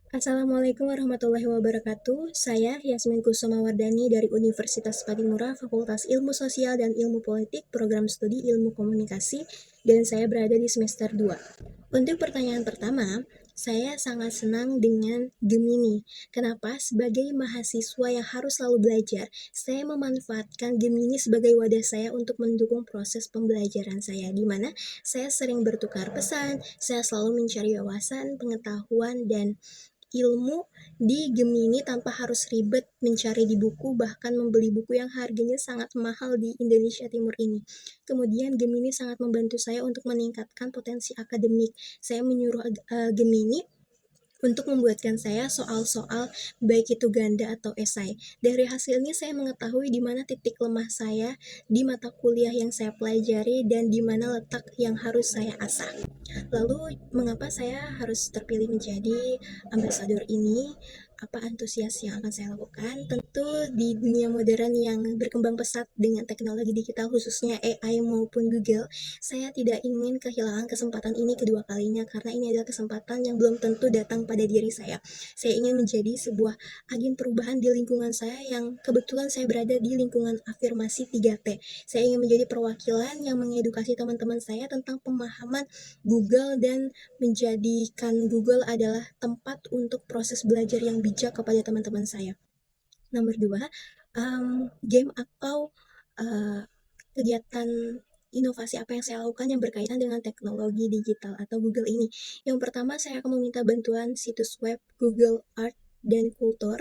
Assalamualaikum warahmatullahi wabarakatuh. Saya Yasmin Kusumawardani dari Universitas Patimura, Fakultas Ilmu Sosial dan Ilmu Politik, Program Studi Ilmu Komunikasi, dan saya berada di semester 2. Untuk pertanyaan pertama, saya sangat senang dengan Gemini. Kenapa? Sebagai mahasiswa yang harus selalu belajar, saya memanfaatkan Gemini sebagai wadah saya untuk mendukung proses pembelajaran saya, di mana saya sering bertukar pesan, saya selalu mencari wawasan, pengetahuan, dan ilmu di Gemini tanpa harus ribet mencari di buku, bahkan membeli buku yang harganya sangat mahal di Indonesia Timur ini. Kemudian Gemini sangat membantu saya untuk meningkatkan potensi akademik. Saya menyuruh Gemini untuk membuatkan saya soal-soal baik itu ganda atau esai. Dari hasilnya saya mengetahui di mana titik lemah saya di mata kuliah yang saya pelajari dan di mana letak yang harus saya asah. Lalu mengapa saya harus terpilih menjadi ambasador ini? Apa antusias yang akan saya lakukan? Tentu di dunia modern yang berkembang pesat dengan teknologi digital khususnya AI maupun Google, saya tidak ingin kehilangan kesempatan ini kedua kalinya karena ini adalah kesempatan yang belum tentu datang pada diri saya. Saya ingin menjadi sebuah agen perubahan di lingkungan saya yang kebetulan saya berada di lingkungan afirmasi 3T. Saya ingin menjadi perwakilan yang mengedukasi teman-teman saya tentang pemahaman Google dan menjadikan Google adalah tempat untuk proses belajar yang bijak kepada teman-teman saya. Nomor dua, game atau uh, kegiatan inovasi apa yang saya lakukan yang berkaitan dengan teknologi digital atau Google ini. Yang pertama, saya akan meminta bantuan situs web Google Art dan Kultur,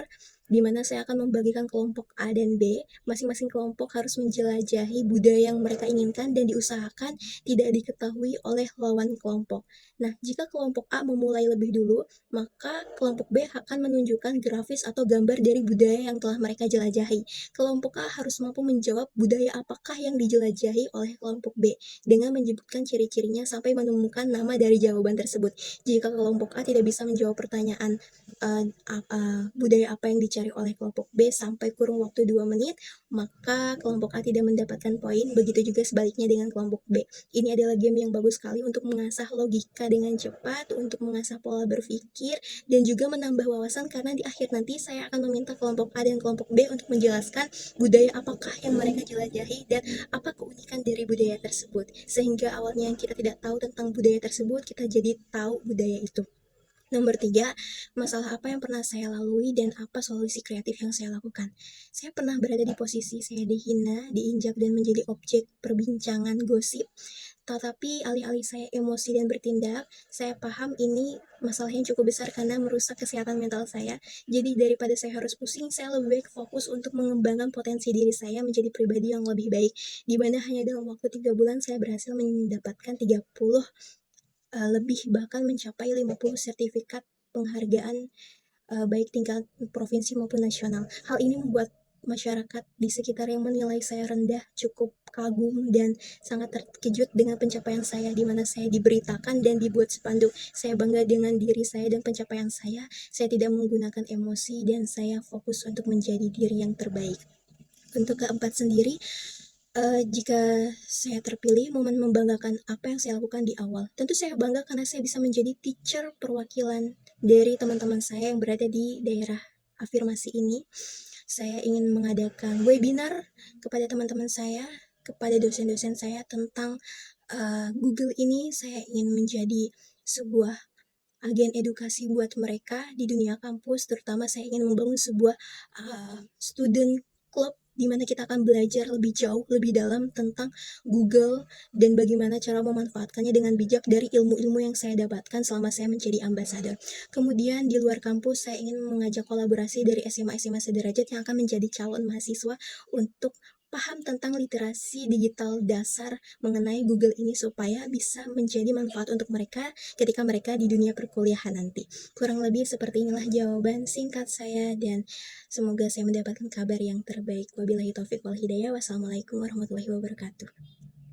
di mana saya akan membagikan kelompok A dan B. Masing-masing kelompok harus menjelajahi budaya yang mereka inginkan dan diusahakan tidak diketahui oleh lawan kelompok. Nah, jika kelompok A memulai lebih dulu, maka kelompok B akan menunjukkan grafis atau gambar dari budaya yang telah mereka jelajahi. Kelompok A harus mampu menjawab budaya apakah yang dijelajahi oleh kelompok B dengan menyebutkan ciri-cirinya sampai menemukan nama dari jawaban tersebut. Jika kelompok A tidak bisa menjawab pertanyaan budaya apa yang dicari oleh kelompok B sampai kurun waktu 2 menit, maka kelompok A tidak mendapatkan poin. Begitu juga sebaliknya dengan kelompok B. Ini adalah game yang bagus sekali untuk mengasah logika dengan cepat, untuk mengasah pola berpikir, dan juga menambah wawasan karena di akhir nanti saya akan meminta kelompok A dan kelompok B untuk menjelaskan budaya apakah yang mereka jelajahi dan apa keunikan dari budaya tersebut. Sehingga awalnya kita tidak tahu tentang budaya tersebut, kita jadi tahu budaya itu. Nomor 3, masalah apa yang pernah saya lalui dan apa solusi kreatif yang saya lakukan. Saya pernah berada di posisi saya dihina, diinjak, dan menjadi objek perbincangan gosip. Tetapi alih-alih saya emosi dan bertindak, saya paham ini masalah yang cukup besar karena merusak kesehatan mental saya. Jadi daripada saya harus pusing, saya lebih baik fokus untuk mengembangkan potensi diri saya menjadi pribadi yang lebih baik. Di mana hanya dalam waktu 3 bulan saya berhasil mendapatkan 30 lebih, bahkan mencapai 50 sertifikat penghargaan baik tingkat provinsi maupun nasional. Hal ini membuat masyarakat di sekitar yang menilai saya rendah cukup kagum dan sangat terkejut dengan pencapaian saya, di mana saya diberitakan dan dibuat spanduk. Saya bangga dengan diri saya dan pencapaian saya. Saya tidak menggunakan emosi dan saya fokus untuk menjadi diri yang terbaik. Untuk keempat sendiri, jika saya terpilih, momen membanggakan apa yang saya lakukan di awal. Tentu saya bangga karena saya bisa menjadi teacher perwakilan dari teman-teman saya yang berada di daerah afirmasi ini. Saya ingin mengadakan webinar kepada teman-teman saya, kepada dosen-dosen saya tentang Google ini. Saya ingin menjadi sebuah agen edukasi buat mereka di dunia kampus, terutama saya ingin membangun sebuah student club di mana kita akan belajar lebih jauh, lebih dalam tentang Google dan bagaimana cara memanfaatkannya dengan bijak dari ilmu-ilmu yang saya dapatkan selama saya menjadi ambasador. Kemudian di luar kampus saya ingin mengajak kolaborasi dari SMA-SMA sederajat yang akan menjadi calon mahasiswa untuk paham tentang literasi digital dasar mengenai Google ini supaya bisa menjadi manfaat untuk mereka ketika mereka di dunia perkuliahan nanti. Kurang lebih seperti inilah jawaban singkat saya dan semoga saya mendapatkan kabar yang terbaik. Wabillahi taufiq wal hidayah. Wassalamualaikum warahmatullahi wabarakatuh.